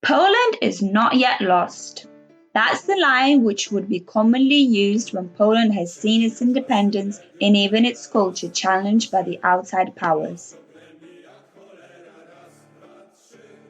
Poland is not yet lost. That's the line which would be commonly used when Poland has seen its independence and even its culture challenged by the outside powers.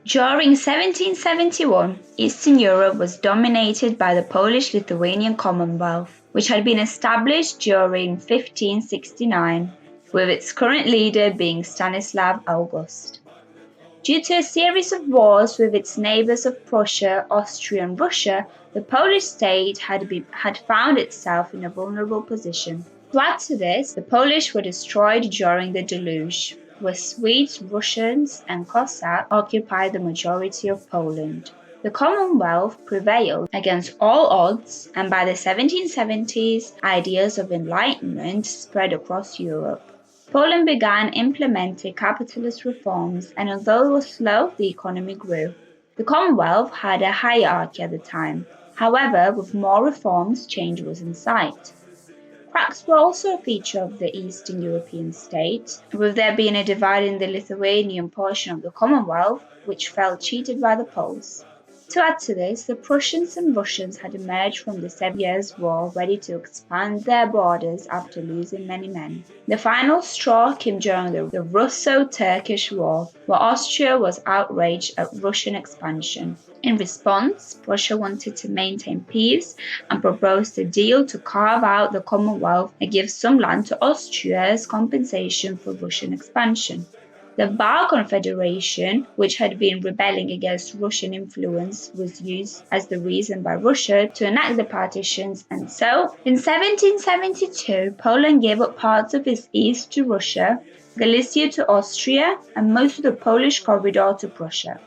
During 1771, Eastern Europe was dominated by the Polish-Lithuanian Commonwealth, which had been established during 1569, with its current leader being Stanislav August. Due to a series of wars with its neighbours of Prussia, Austria and Russia, the Polish state had found itself in a vulnerable position. To add to this, the Polish were destroyed during the Deluge, where Swedes, Russians and Cossacks occupied the majority of Poland. The Commonwealth prevailed against all odds, and by the 1770s, ideas of enlightenment spread across Europe. Poland began implementing capitalist reforms, and although it was slow, the economy grew. The Commonwealth had a hierarchy at the time. However, with more reforms, change was in sight. Cracks were also a feature of the Eastern European states, with there being a divide in the Lithuanian portion of the Commonwealth, which felt cheated by the Poles. To add to this, the Prussians and Russians had emerged from the 7 Years' War ready to expand their borders after losing many men. The final straw came during the Russo-Turkish War, where Austria was outraged at Russian expansion. In response, Prussia wanted to maintain peace and proposed a deal to carve out the Commonwealth and give some land to Austria as compensation for Russian expansion. The Bar Confederation, which had been rebelling against Russian influence, was used as the reason by Russia to enact the partitions, and so, in 1772, Poland gave up parts of its east to Russia, Galicia to Austria, and most of the Polish corridor to Prussia.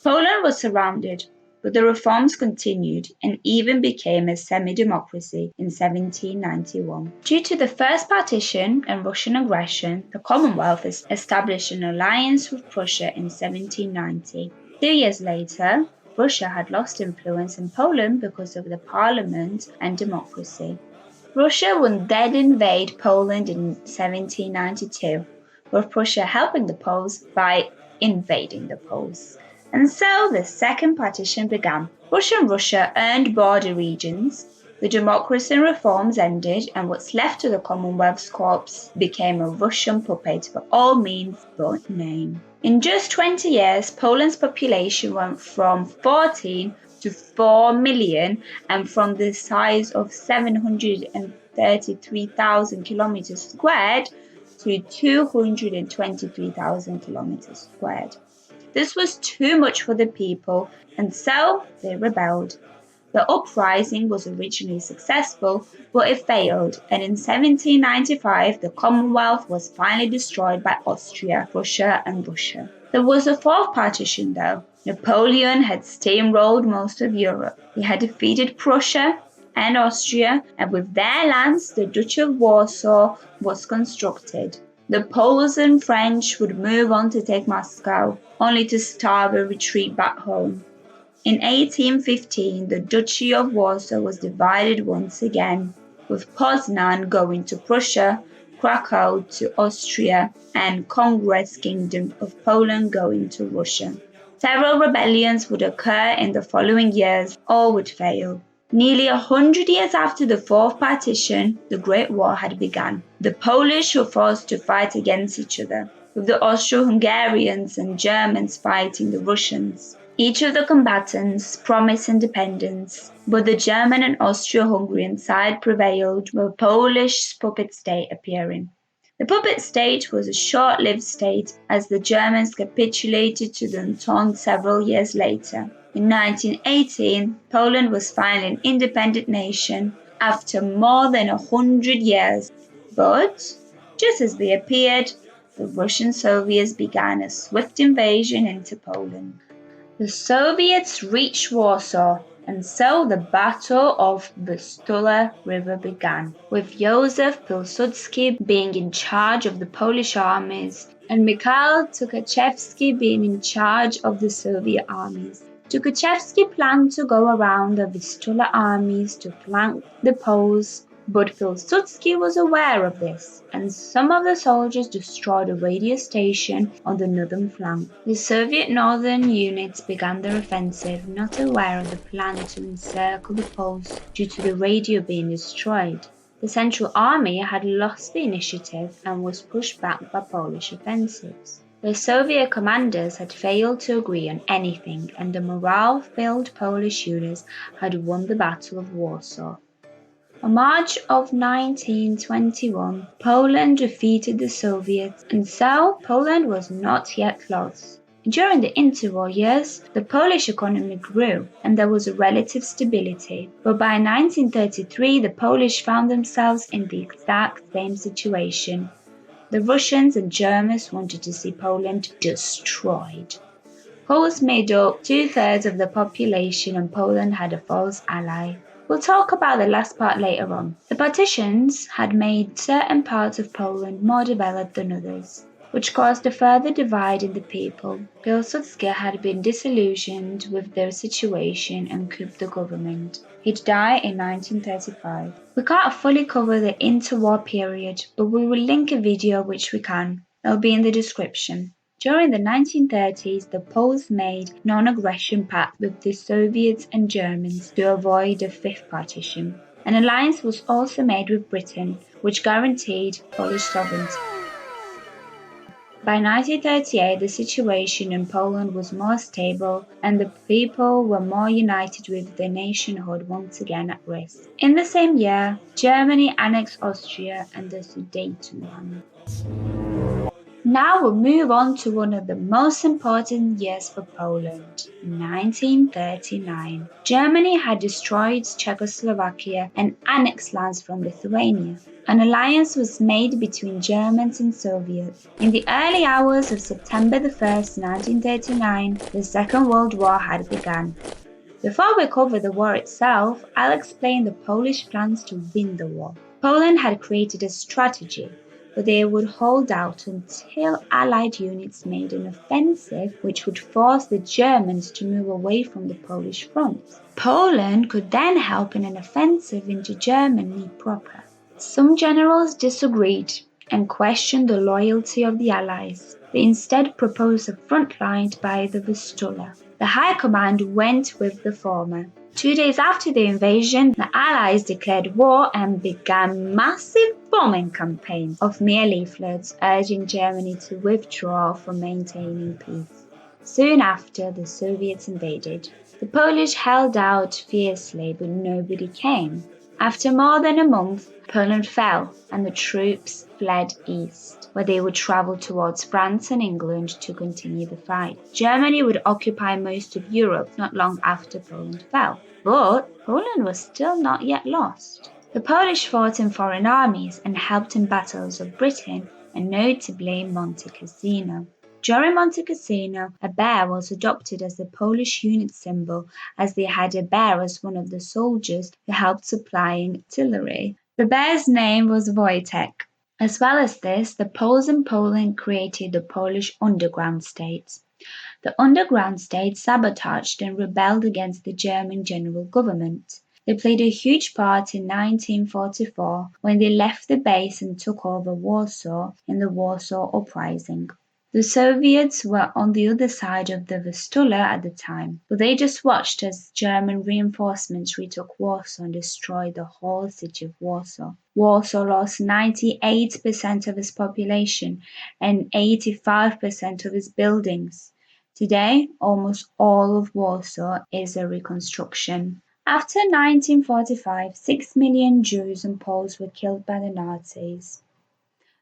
Poland was surrounded, but the reforms continued and even became a semi-democracy in 1791. Due to the first partition and Russian aggression, the Commonwealth established an alliance with Prussia in 1790. 2 years later, Russia had lost influence in Poland because of the parliament and democracy. Russia would then invade Poland in 1792, with Prussia helping the Poles by invading the Poles. And so the second partition began. Russia earned border regions, the democracy and reforms ended, and what's left of the Commonwealth's corpse became a Russian puppet by all means but name. In just 20 years, Poland's population went from 14 to 4 million, and from the size of 733,000 kilometers squared to 223,000 kilometers squared. This was too much for the people, and so they rebelled. The uprising was originally successful, but it failed, and in 1795 the Commonwealth was finally destroyed by Austria, Prussia, and Russia. There was a fourth partition though. Napoleon had steamrolled most of Europe. He had defeated Prussia and Austria, and with their lands the Duchy of Warsaw was constructed. The Poles and French would move on to take Moscow, only to starve and retreat back home. In 1815, the Duchy of Warsaw was divided once again, with Poznan going to Prussia, Krakow to Austria, and Congress Kingdom of Poland going to Russia. Several rebellions would occur in the following years, all would fail. Nearly 100 years after the fourth partition, the Great War had begun. The Polish were forced to fight against each other, with the Austro-Hungarians and Germans fighting the Russians. Each of the combatants promised independence, but the German and Austro-Hungarian side prevailed, with a Polish puppet state appearing. The puppet state was a short-lived state, as the Germans capitulated to the Entente several years later. In 1918, Poland was finally an independent nation after more than 100 years. But, just as they appeared, the Russian Soviets began a swift invasion into Poland. The Soviets reached Warsaw, and so the Battle of the Vistula River began, with Józef Pilsudski being in charge of the Polish armies and Mikhail Tukhachevsky being in charge of the Soviet armies. Tukhachevsky planned to go around the Vistula armies to flank the Poles, But Pilsudski was aware of this, and some of the soldiers destroyed a radio station on the northern flank. The Soviet northern units began their offensive, not aware of the plan to encircle the Poles due to the radio being destroyed. The Central Army had lost the initiative and was pushed back by Polish offensives. The Soviet commanders had failed to agree on anything, and the morale-filled Polish units had won the Battle of Warsaw. On March of 1921, Poland defeated the Soviets, and so Poland was not yet lost. During the interwar years, the Polish economy grew, and there was a relative stability, but by 1933 the Polish found themselves in the exact same situation. The Russians and Germans wanted to see Poland destroyed. Poles made up 2/3 of the population, and Poland had a false ally. We'll talk about the last part later on. The partitions had made certain parts of Poland more developed than others, which caused a further divide in the people. Pilsudski had been disillusioned with their situation and couped the government. He'd die in 1935. We can't fully cover the interwar period, but we will link a video which we can. It'll be in the description. During the 1930s, the Poles made non-aggression pact with the Soviets and Germans to avoid a fifth partition. An alliance was also made with Britain, which guaranteed Polish sovereignty. By 1938, the situation in Poland was more stable, and the people were more united with their nationhood once again at risk. In the same year, Germany annexed Austria and the Sudetenland. Now we'll move on to one of the most important years for Poland, 1939. Germany had destroyed Czechoslovakia and annexed lands from Lithuania. An alliance was made between Germans and Soviets. In the early hours of September 1st, 1939, the Second World War had begun. Before we cover the war itself, I'll explain the Polish plans to win the war. Poland had created a strategy, but they would hold out until Allied units made an offensive which would force the Germans to move away from the Polish front. Poland could then help in an offensive into Germany proper. Some generals disagreed and questioned the loyalty of the Allies. They instead proposed a front line by the Vistula. The High Command went with the former. 2 days after the invasion, the Allies declared war and began massive bombing campaigns of mere leaflets urging Germany to withdraw from maintaining peace. Soon after, the Soviets invaded. The Polish held out fiercely, but nobody came. After more than a month, Poland fell, and the troops fled east, where they would travel towards France and England to continue the fight. Germany would occupy most of Europe not long after Poland fell. But Poland was still not yet lost. The Polish fought in foreign armies and helped in battles of Britain, and notably Monte Cassino. During Monte Cassino, a bear was adopted as the Polish unit symbol, as they had a bear as one of the soldiers who helped supplying artillery. The bear's name was Wojtek. As well as this, the Poles in Poland created the Polish underground states. The underground states sabotaged and rebelled against the German general government. They played a huge part in 1944 when they left the base and took over Warsaw in the Warsaw Uprising. The Soviets were on the other side of the Vistula at the time, but they just watched as German reinforcements retook Warsaw and destroyed the whole city of Warsaw. Warsaw lost 98% of its population and 85% of its buildings. Today, almost all of Warsaw is a reconstruction. After 1945, 6 million Jews and Poles were killed by the Nazis.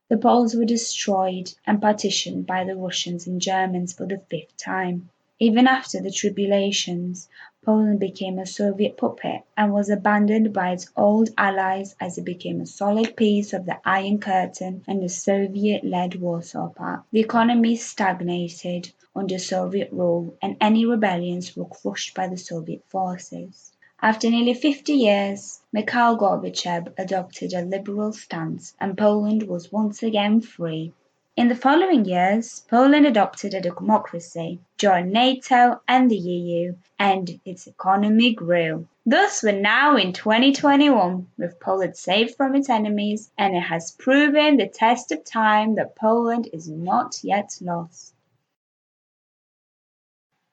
The Poles were destroyed and partitioned by the Russians and Germans for the fifth time. Even after the tribulations, Poland became a Soviet puppet and was abandoned by its old allies as it became a solid piece of the Iron Curtain and the Soviet-led Warsaw Pact. The economy stagnated under Soviet rule, and any rebellions were crushed by the Soviet forces. After nearly 50 years, Mikhail Gorbachev adopted a liberal stance, and Poland was once again free. In the following years, Poland adopted a democracy, joined NATO and the EU, and its economy grew. Thus, we're now in 2021, with Poland safe from its enemies, and it has proven the test of time that Poland is not yet lost.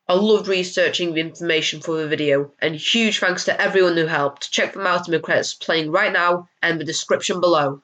I loved researching the information for the video, and huge thanks to everyone who helped. Check them out in the credits playing right now and the description below.